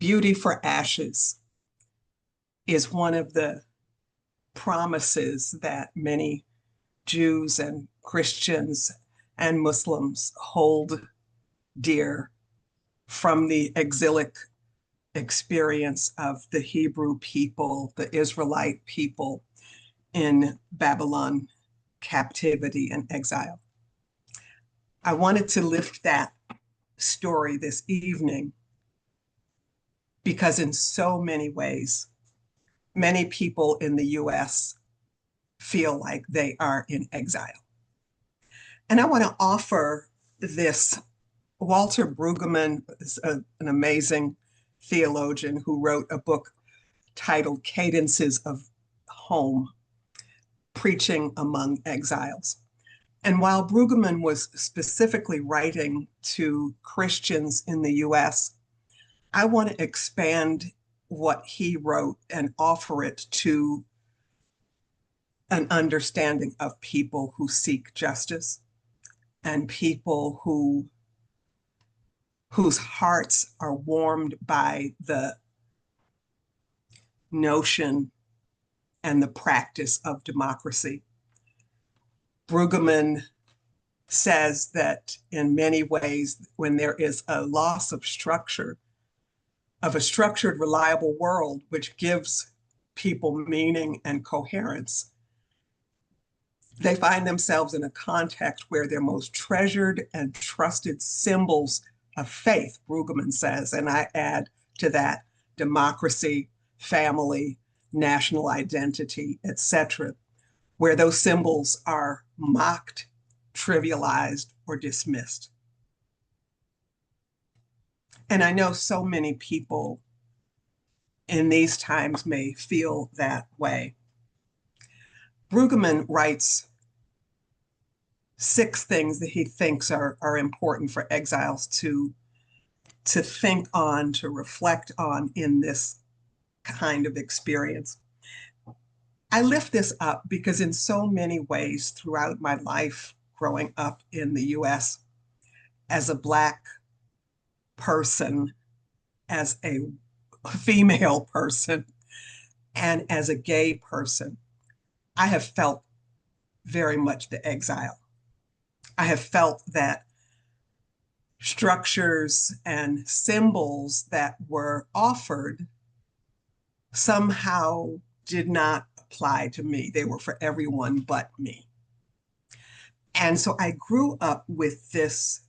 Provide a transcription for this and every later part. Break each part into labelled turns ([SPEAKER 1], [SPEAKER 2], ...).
[SPEAKER 1] Beauty for ashes is one of the promises that many Jews and Christians and Muslims hold dear from the exilic experience of the Hebrew people, the Israelite people in Babylon captivity and exile. I wanted to lift that story this evening because in so many ways, many people in the US feel like they are in exile. And I want to offer this. Walter Brueggemann is an amazing theologian who wrote a book titled Cadences of Home, Preaching Among Exiles. And while Brueggemann was specifically writing to Christians in the US, I want to expand what he wrote and offer it to an understanding of people who seek justice and people whose hearts are warmed by the notion and the practice of democracy. Brueggemann says that in many ways, when there is a loss of structure, of a structured, reliable world, which gives people meaning and coherence, they find themselves in a context where their most treasured and trusted symbols of faith, Brueggemann says, and I add to that democracy, family, national identity, etc., where those symbols are mocked, trivialized, or dismissed. And I know so many people in these times may feel that way. Brueggemann writes 6 things that he thinks are important for exiles to think on, to reflect on in this kind of experience. I lift this up because in so many ways throughout my life growing up in the US as a Black person, as a female person, and as a gay person, I have felt very much the exile. I have felt that structures and symbols that were offered somehow did not apply to me. They were for everyone but me. And so I grew up with this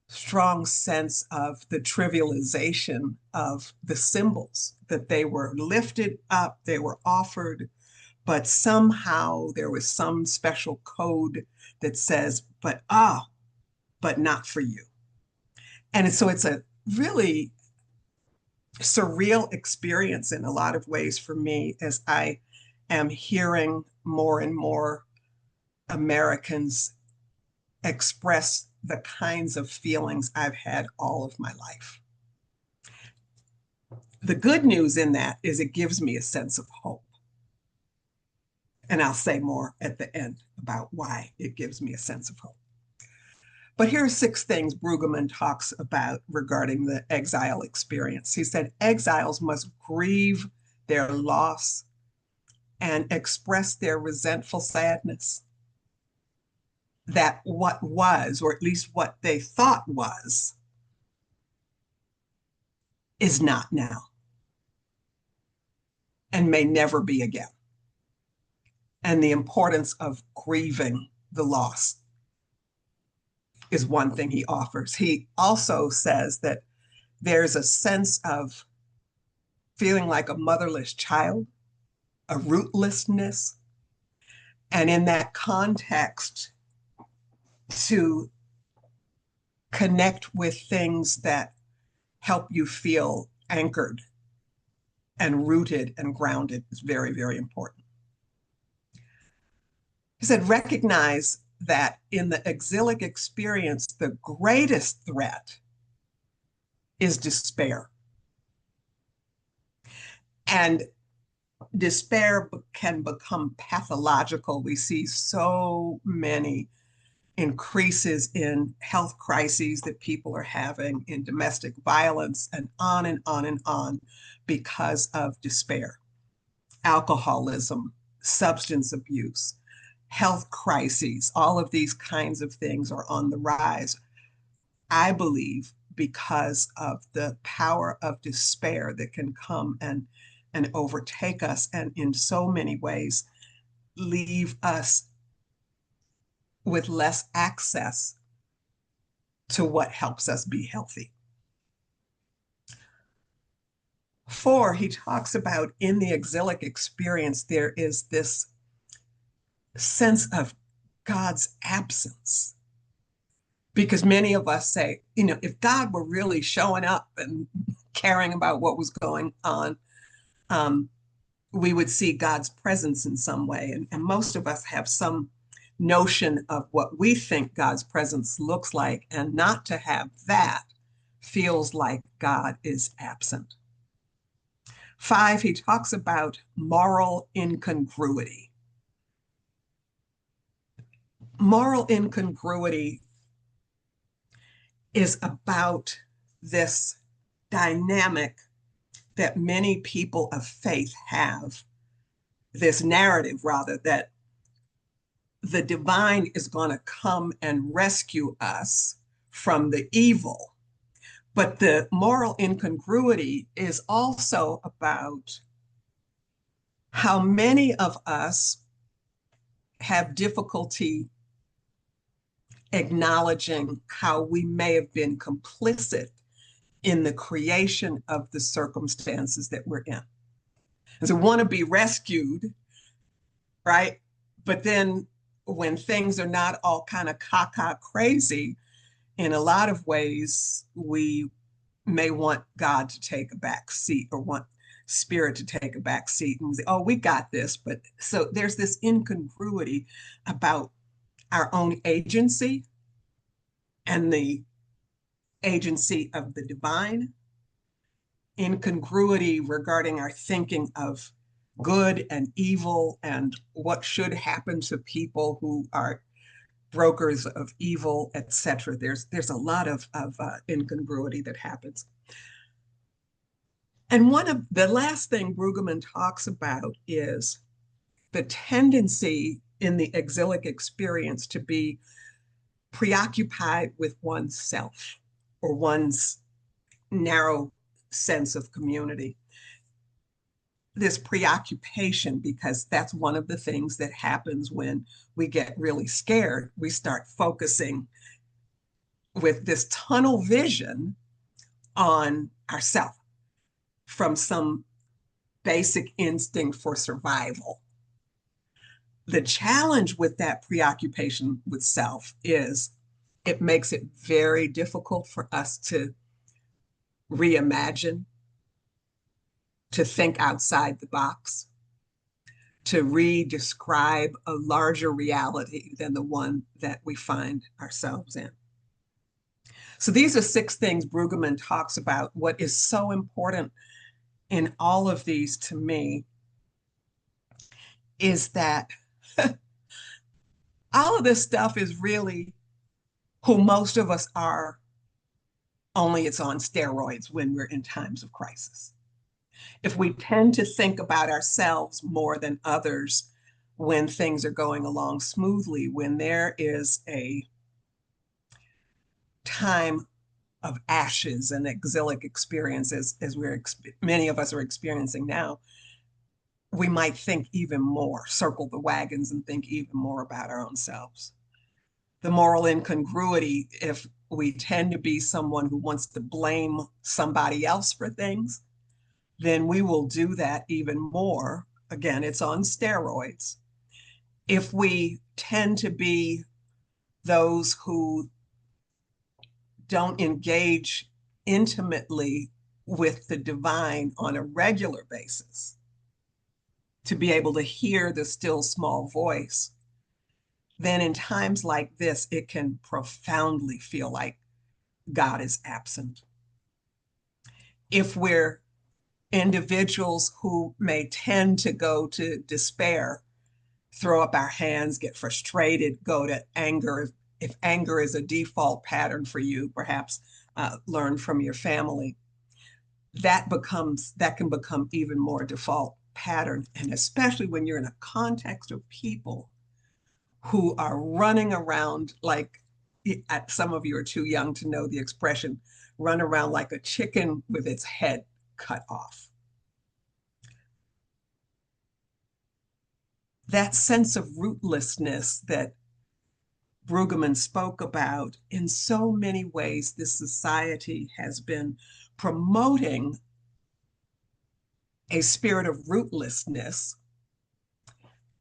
[SPEAKER 1] strong sense of the trivialization of the symbols, that they were lifted up, they were offered, but somehow there was some special code that says, but not for you. And so it's a really surreal experience in a lot of ways for me as I am hearing more and more Americans express the kinds of feelings I've had all of my life. The good news in that is it gives me a sense of hope. And I'll say more at the end about why it gives me a sense of hope. But here are 6 things Brueggemann talks about regarding the exile experience. He said, exiles must grieve their loss and express their resentful sadness that what was, or at least what they thought was, is not now and may never be again. And the importance of grieving the loss is one thing he offers. He also says that there's a sense of feeling like a motherless child, a rootlessness, and in that context, to connect with things that help you feel anchored and rooted and grounded is very, very important. He said, recognize that in the exilic experience, the greatest threat is despair. And despair can become pathological. We see so many increases in health crises that people are having, in domestic violence, and on and on and on because of despair, alcoholism, substance abuse, health crises, all of these kinds of things are on the rise, I believe, because of the power of despair that can come and overtake us, and in so many ways leave us with less access to what helps us be healthy. 4, he talks about in the exilic experience, there is this sense of God's absence. Because many of us say, if God were really showing up and caring about what was going on, we would see God's presence in some way. And most of us have some notion of what we think God's presence looks like, and not to have that feels like God is absent. 5, he talks about moral incongruity. Moral incongruity is about this dynamic that many people of faith have, this narrative rather, that the divine is going to come and rescue us from the evil. But the moral incongruity is also about how many of us have difficulty acknowledging how we may have been complicit in the creation of the circumstances that we're in. And so we want to be rescued, right? But then when things are not all kind of caca crazy, in a lot of ways, we may want God to take a back seat, or want spirit to take a back seat, and say, oh, we got this. But so there's this incongruity about our own agency and the agency of the divine, incongruity regarding our thinking of good and evil and what should happen to people who are brokers of evil, etc. There's a lot of incongruity that happens. And one of the last thing Brueggemann talks about is the tendency in the exilic experience to be preoccupied with oneself or one's narrow sense of community. This preoccupation, because that's one of the things that happens when we get really scared. We start focusing with this tunnel vision on ourselves from some basic instinct for survival. The challenge with that preoccupation with self is it makes it very difficult for us to reimagine, to think outside the box, to re-describe a larger reality than the one that we find ourselves in. So these are 6 things Brueggemann talks about. What is so important in all of these to me is that all of this stuff is really who most of us are, only it's on steroids when we're in times of crisis. If we tend to think about ourselves more than others when things are going along smoothly, when there is a time of ashes and exilic experiences, as many of us are experiencing now, we might think even more, circle the wagons and think even more about our own selves. The moral incongruity, if we tend to be someone who wants to blame somebody else for things, then we will do that even more. Again, it's on steroids. If we tend to be those who don't engage intimately with the divine on a regular basis, to be able to hear the still small voice, then in times like this, it can profoundly feel like God is absent. If we're individuals who may tend to go to despair, throw up our hands, get frustrated, go to anger if anger is a default pattern for you, perhaps learn from your family, that can become even more default pattern. And especially when you're in a context of people who are running around like, some of you are too young to know the expression, run around like a chicken with its head cut off. That sense of rootlessness that Brueggemann spoke about, in so many ways, this society has been promoting a spirit of rootlessness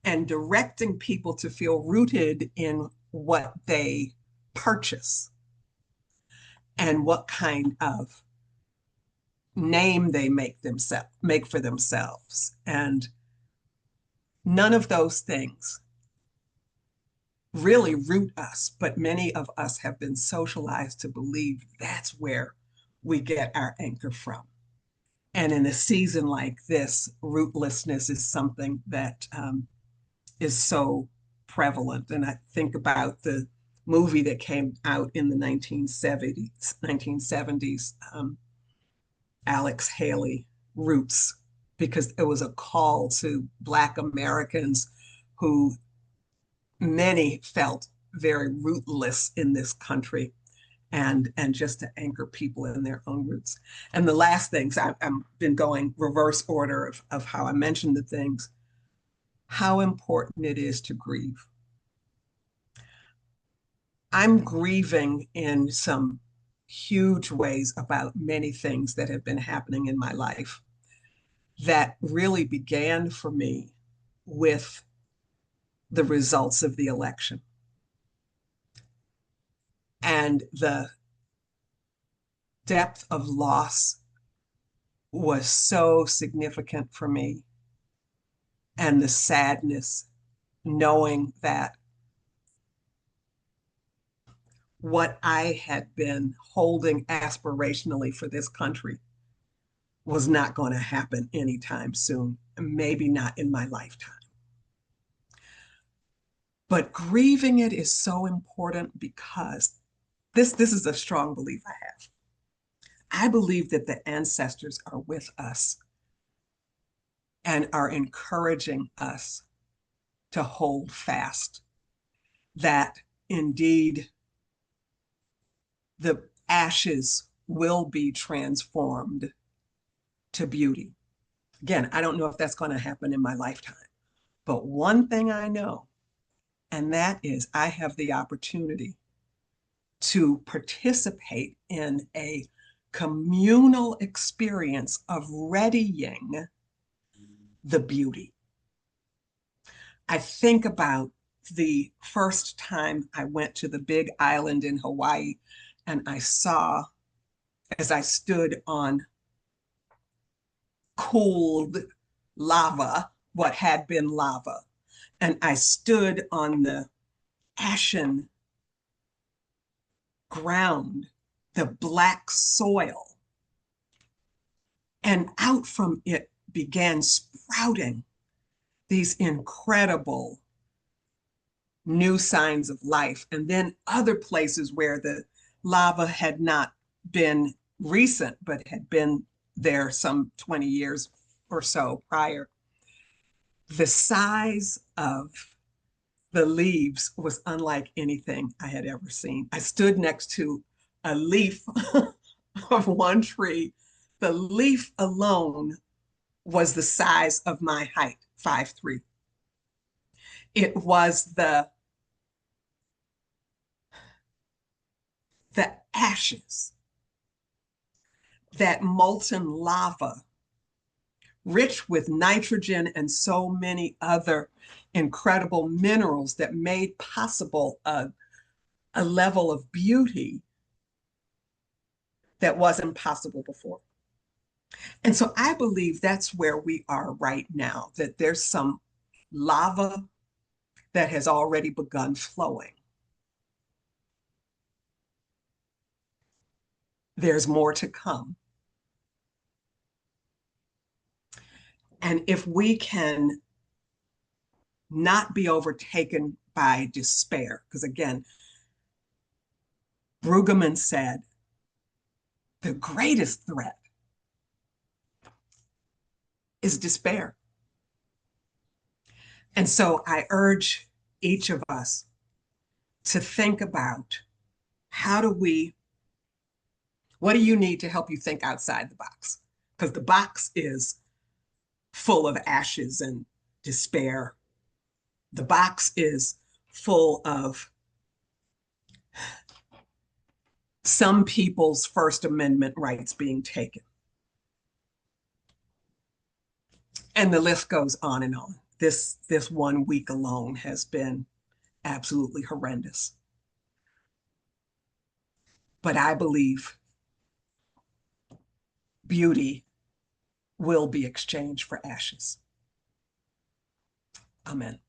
[SPEAKER 1] and directing people to feel rooted in what they purchase and what kind of name they make for themselves. And none of those things really root us, but many of us have been socialized to believe that's where we get our anchor from. And in a season like this, rootlessness is something that is so prevalent. And I think about the movie that came out in the 1970s, Alex Haley, Roots, because it was a call to Black Americans who many felt very rootless in this country, and just to anchor people in their own roots. And the last things, I've been going reverse order of how I mentioned the things, how important it is to grieve. I'm grieving in some huge ways about many things that have been happening in my life that really began for me with the results of the election. And the depth of loss was so significant for me. And the sadness, knowing that what I had been holding aspirationally for this country was not going to happen anytime soon, maybe not in my lifetime. But grieving it is so important because this is a strong belief I have. I believe that the ancestors are with us and are encouraging us to hold fast, that indeed the ashes will be transformed to beauty. Again, I don't know if that's going to happen in my lifetime, but one thing I know, and that is I have the opportunity to participate in a communal experience of readying the beauty. I think about the first time I went to the big island in Hawaii, and I saw, as I stood on cooled lava, what had been lava, and I stood on the ashen ground, the black soil, and out from it began sprouting these incredible new signs of life. And then other places where the lava had not been recent, but had been there some 20 years or so prior. The size of the leaves was unlike anything I had ever seen. I stood next to a leaf of one tree. The leaf alone was the size of my height, 5'3". It was the ashes, that molten lava, rich with nitrogen and so many other incredible minerals that made possible a level of beauty that wasn't possible before. And so I believe that's where we are right now, that there's some lava that has already begun flowing. There's more to come. And if we can not be overtaken by despair, because again, Brueggemann said, the greatest threat is despair. And so I urge each of us to think about what do you need to help you think outside the box? Because the box is full of ashes and despair. The box is full of some people's First Amendment rights being taken. And the list goes on and on. This 1 week alone has been absolutely horrendous. But I believe beauty will be exchanged for ashes. Amen.